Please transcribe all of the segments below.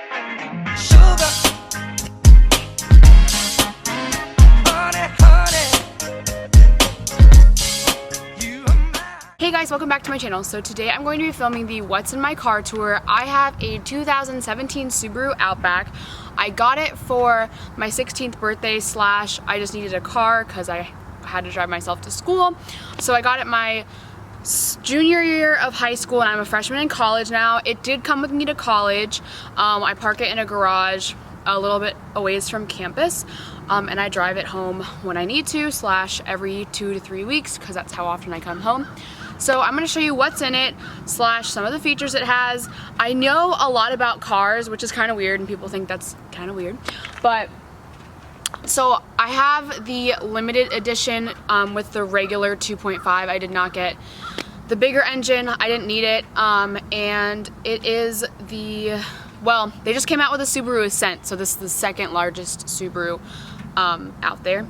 Sugar, honey, Hey guys, welcome back to my channel. So today I'm going to be filming the What's in My Car tour. I have a 2017 Subaru Outback. I got it for my 16th birthday / I just needed a car because I had to drive myself to school. So I got it my junior year of high school, and I'm a freshman in college now. It did come with me to college. I park it in a garage a little bit a ways from campus, and I drive it home when I need to / every 2 to 3 weeks because that's how often I come home. So I'm going to show you what's in it / some of the features it has. I know a lot about cars, which is kind of weird, and people think that's kind of weird, but so I have the limited edition with the regular 2.5. I did not get the bigger engine. I didn't need it, and it is the, well, they just came out with a Subaru Ascent, so this is the second largest Subaru out there.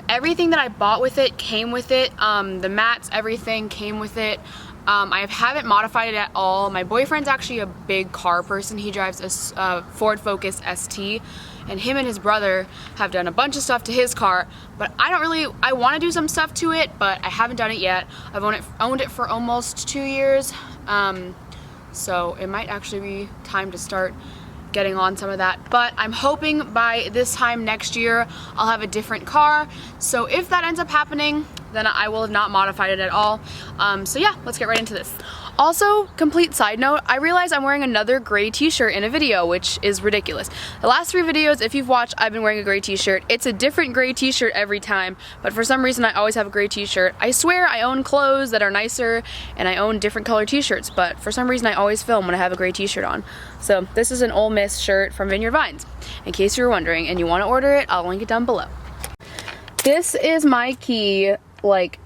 Everything that I bought with it came with it. The mats, everything came with it. I haven't modified it at all. My boyfriend's actually a big car person. He drives a Ford Focus ST, and him and his brother have done a bunch of stuff to his car, but I want to do some stuff to it, but I haven't done it yet. I've owned it for almost 2 years, so it might actually be time to start getting on some of that, but I'm hoping by this time next year I'll have a different car. So if that ends up happening, then I will have not modified it at all. So yeah, let's get right into this. Also, complete side note, I realize I'm wearing another gray t-shirt in a video, which is ridiculous. The last 3 videos, if you've watched, I've been wearing a gray t-shirt. It's a different gray t-shirt every time, but for some reason I always have a gray t-shirt. I swear I own clothes that are nicer and I own different color t-shirts, but for some reason I always film when I have a gray t-shirt on. So this is an Ole Miss shirt from Vineyard Vines, in case you were wondering, and you want to order it, I'll link it down below. This is my key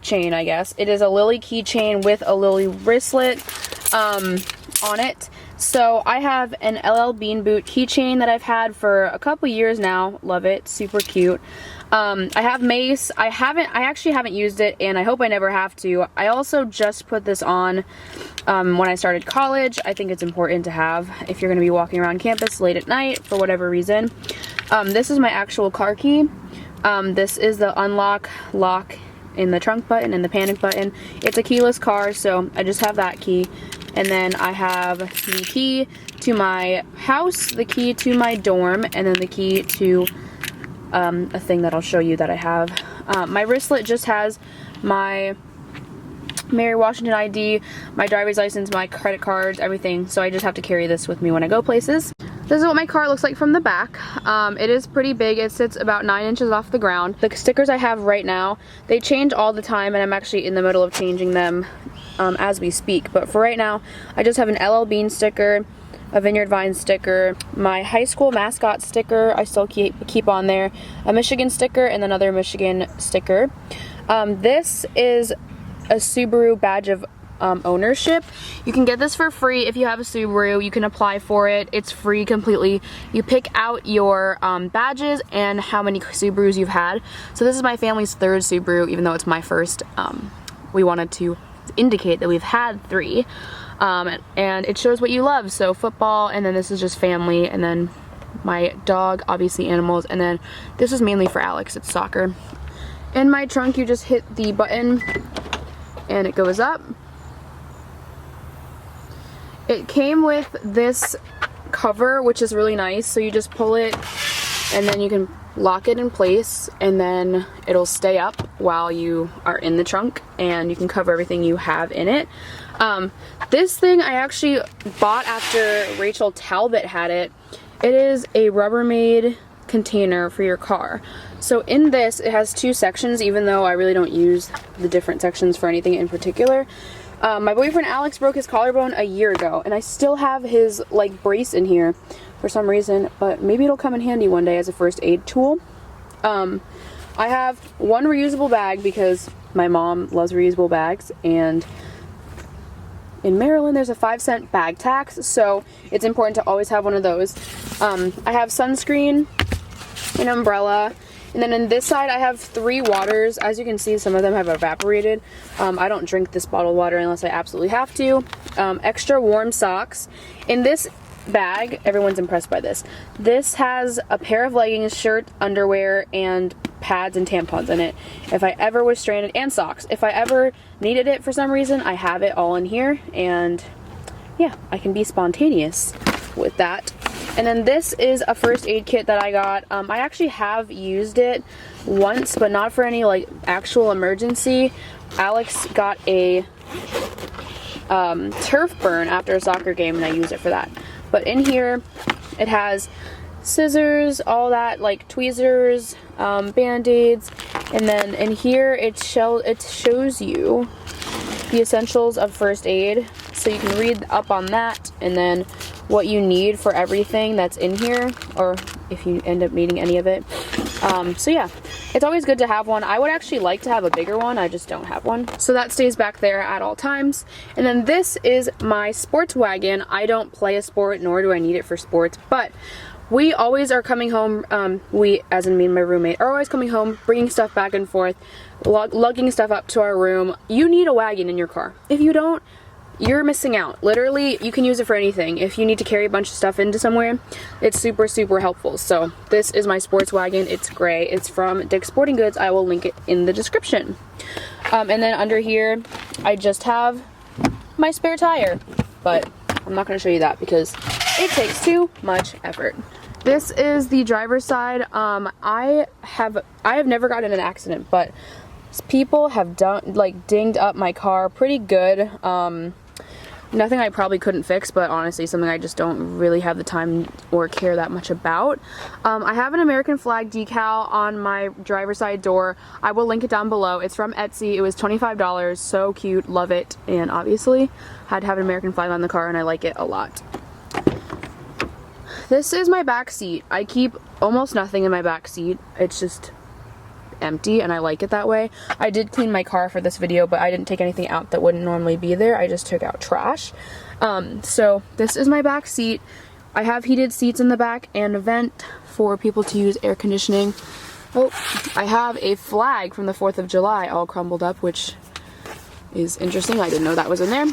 chain, I guess. It is a Lily keychain with a Lily wristlet on it. So I have an LL Bean Boot keychain that I've had for a couple years now. Love it, super cute. I have mace. I actually haven't used it, and I hope I never have to. I also just put this on when I started college. I think it's important to have if you're going to be walking around campus late at night for whatever reason. This is my actual car key. This is the unlock, lock in the trunk button and the panic button. It's a keyless car, so I just have that key. And then I have the key to my house, the key to my dorm, and then the key to a thing that I'll show you that I have. My wristlet just has my Mary Washington ID, my driver's license, my credit cards, everything. So I just have to carry this with me when I go places. This is what my car looks like from the back. It is pretty big. It sits about 9 inches off the ground. The stickers I have right now, they change all the time, and I'm actually in the middle of changing them as we speak. But for right now, I just have an LL Bean sticker, a Vineyard Vines sticker, my high school mascot sticker I still keep on there, a Michigan sticker, and another Michigan sticker. This is a Subaru badge of ownership. You can get this for free if you have a Subaru. You can apply for it. It's free completely. You pick out your badges and how many Subarus you've had. So this is my family's 3rd Subaru, even though it's my first. We wanted to indicate that we've had 3, and it shows what you love. So football, and then this is just family, and then my dog, obviously animals, and then this is mainly for Alex. It's soccer. In my trunk, you just hit the button and it goes up. It came with this cover, which is really nice. So you just pull it and then you can lock it in place, and then it'll stay up while you are in the trunk, and you can cover everything you have in it. This thing I actually bought after Rachel Talbot had it. It is a Rubbermaid container for your car. So in this, it has 2 sections, even though I really don't use the different sections for anything in particular. My boyfriend Alex broke his collarbone a year ago, and I still have his brace in here for some reason, but maybe it'll come in handy one day as a first aid tool. I have 1 reusable bag because my mom loves reusable bags, and in Maryland there's a 5-cent bag tax, so it's important to always have one of those. I have sunscreen, an umbrella, and then on this side I have 3 waters. As you can see, some of them have evaporated. I don't drink this bottled water unless I absolutely have to. Extra warm socks. In this bag, everyone's impressed by this. This has a pair of leggings, shirt, underwear, and pads and tampons in it. If I ever was stranded, and socks. If I ever needed it for some reason, I have it all in here, and yeah, I can be spontaneous with that. And then this is a first aid kit that I got. I actually have used it once, but not for any like actual emergency. Alex got a turf burn after a soccer game, and I used it for that. But in here, it has scissors, all that, like tweezers, band-aids, and then in here it shows you the essentials of first aid, so you can read up on that, and then what you need for everything that's in here, or if you end up needing any of it. So yeah, it's always good to have one. I would actually like to have a bigger one, I just don't have one. So that stays back there at all times. And then this is my sports wagon. I don't play a sport, nor do I need it for sports, but we always are coming home, we, as in me and my roommate, are always coming home, bringing stuff back and forth, lugging stuff up to our room. You need a wagon in your car. If you don't, you're missing out. Literally, you can use it for anything. If you need to carry a bunch of stuff into somewhere, it's super, super helpful. So this is my sports wagon. It's gray. It's from Dick's Sporting Goods. I will link it in the description. And then under here, I just have my spare tire, but I'm not going to show you that because it takes too much effort. This is the driver's side. I have never gotten in an accident, but people have dinged up my car pretty good. Nothing I probably couldn't fix, but honestly something I just don't really have the time or care that much about. I have an American flag decal on my driver's side door. I will link it down below. It's from Etsy. It was $25. So cute. Love it. And obviously had to have an American flag on the car, and I like it a lot. This is my back seat. I keep almost nothing in my back seat. It's just empty, and I like it that way. I did clean my car for this video, but I didn't take anything out that wouldn't normally be there. I just took out trash. So this is my back seat. I have heated seats in the back and a vent for people to use air conditioning. Oh, I have a flag from the 4th of July all crumbled up, which is interesting. I didn't know that was in there.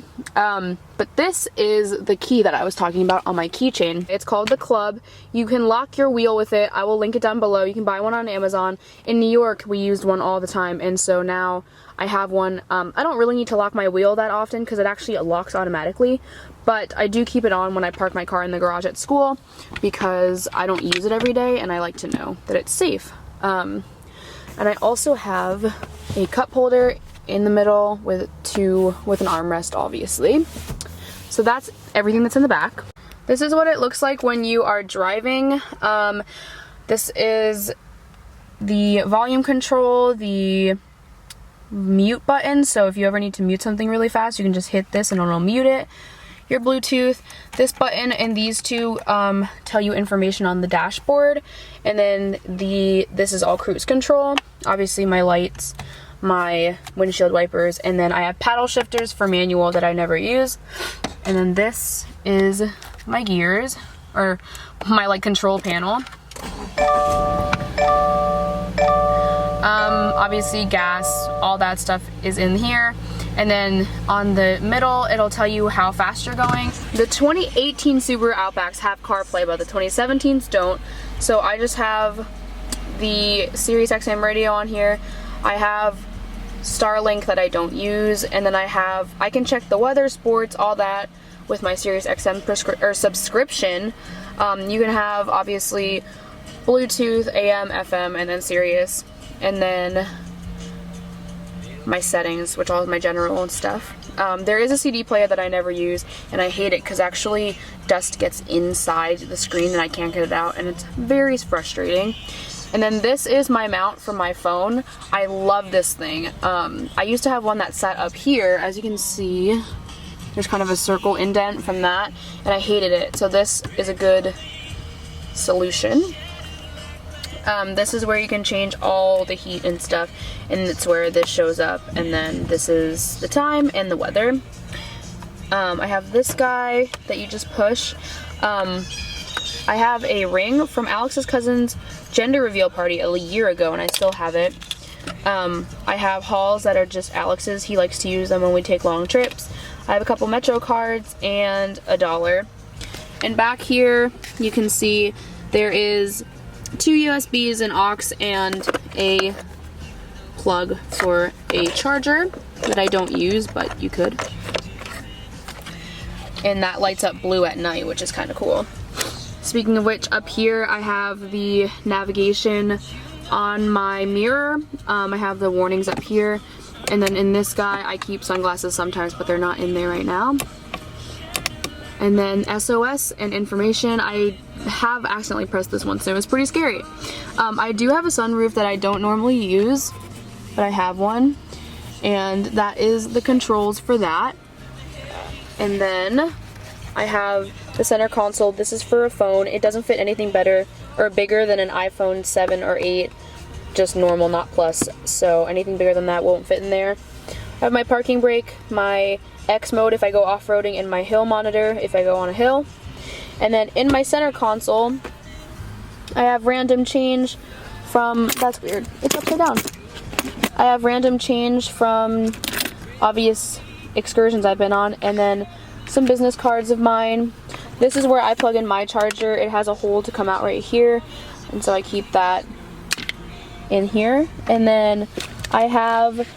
But this is the key that I was talking about on my keychain. It's called the Club. You can lock your wheel with it. I will link it down below. You can buy one on Amazon. In New York, we used one all the time, and so now I have one. I don't really need to lock my wheel that often because it actually locks automatically, but I do keep it on when I park my car in the garage at school because I don't use it every day, and I like to know that it's safe. And I also have a cup holder in the middle with an armrest, obviously. So that's everything that's in the back. This is what it looks like when you are driving. This is the volume control, the mute button, so if you ever need to mute something really fast, you can just hit this and it'll mute it. Your Bluetooth, this button and these two tell you information on the dashboard, and then this is all cruise control. Obviously my lights, my windshield wipers, and then I have paddle shifters for manual that I never use. And then this is my gears, or my like control panel. Obviously gas, all that stuff is in here. And then on the middle, it'll tell you how fast you're going. The 2018 Subaru Outbacks have CarPlay, but the 2017s don't. So I just have the Sirius XM radio on here. I have Starlink that I don't use, and then I can check the weather, sports, all that with my Sirius XM subscription. You can have obviously Bluetooth, AM, FM, and then Sirius, and then my settings, which all is my general and stuff. There is a CD player that I never use, and I hate it because actually dust gets inside the screen and I can't get it out, and it's very frustrating. And then this is my mount for my phone. I love this thing. I used to have one that sat up here. As you can see, there's kind of a circle indent from that, and I hated it. So this is a good solution. This is where you can change all the heat and stuff, and it's where this shows up. And then this is the time and the weather. I have this guy that you just push. I have a ring from Alex's cousin's gender reveal party a year ago, and I still have it. I have hauls that are just Alex's. He likes to use them when we take long trips. I have a couple Metro cards and $1. And back here, you can see there is 2 USBs, an aux, and a plug for a charger that I don't use, but you could. And that lights up blue at night, which is kind of cool. Speaking of which, up here I have the navigation on my mirror. I have the warnings up here. And then in this guy, I keep sunglasses sometimes, but they're not in there right now. And then SOS and information. I have accidentally pressed this once, and it was pretty scary. I do have a sunroof that I don't normally use, but I have one. And that is the controls for that. And then I have the center console. This is for a phone. It doesn't fit anything better or bigger than an iPhone 7 or 8. Just normal, not plus. So anything bigger than that won't fit in there. I have my parking brake, my X mode if I go off-roading, and my hill monitor if I go on a hill. And then in my center console, I have random change from, that's weird, it's upside down. I have random change from obvious excursions I've been on, and then some business cards of mine. This is where I plug in my charger. It has a hole to come out right here, and so I keep that in here. And then I have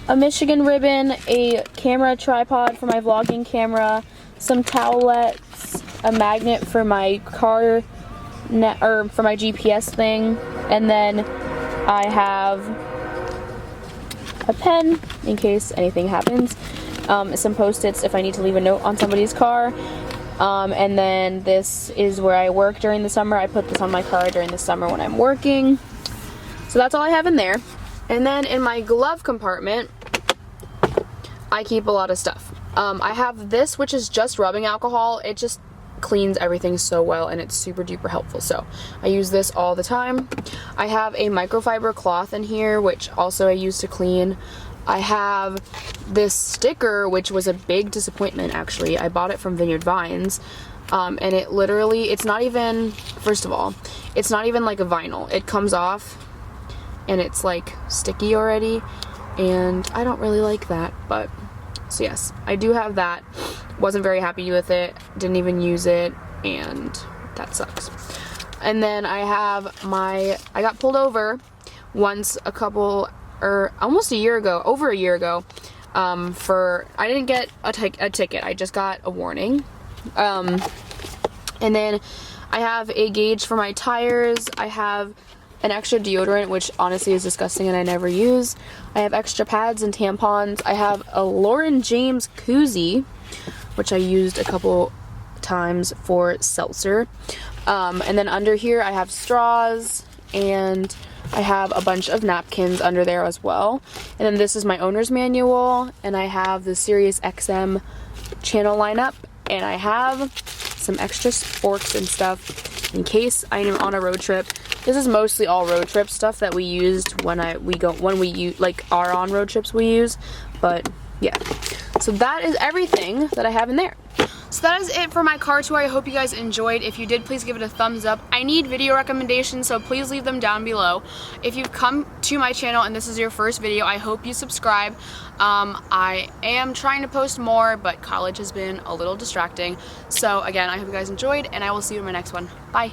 a Michigan ribbon, a camera tripod for my vlogging camera, some towelettes, a magnet for my car or for my GPS thing, and then I have a pen in case anything happens, some post-its if I need to leave a note on somebody's car, and then this is where I work during the summer. I put this on my car during the summer when I'm working. So that's all I have in there. And then in my glove compartment, I keep a lot of stuff. I have this, which is just rubbing alcohol. It just cleans everything so well, and it's super duper helpful, so I use this all the time. I have a microfiber cloth in here, which also I use to clean. I have this sticker, which was a big disappointment actually. I bought it from Vineyard Vines, and it literally, it's not even, first of all, it's not even like a vinyl. It comes off and it's like sticky already, and I don't really like that. But so yes, I do have that. Wasn't very happy with it, didn't even use it, and that sucks. And then I have I got pulled over once almost a year ago, over a year ago, I didn't get a ticket, I just got a warning. And then I have a gauge for my tires. I have an extra deodorant, which honestly is disgusting and I never use. I have extra pads and tampons. I have a Lauren James koozie, which I used a couple times for seltzer. And then under here I have straws, and I have a bunch of napkins under there as well. And then this is my owner's manual, and I have the Sirius XM channel lineup, and I have some extra forks and stuff in case I am on a road trip. This is mostly all road trip stuff that we used when we are on road trips we use, but yeah. So that is everything that I have in there. So that is it for my car tour. I hope you guys enjoyed. If you did, please give it a thumbs up. I need video recommendations, so please leave them down below. If you've come to my channel and this is your first video, I hope you subscribe. I am trying to post more, but college has been a little distracting. So again, I hope you guys enjoyed, and I will see you in my next one. Bye.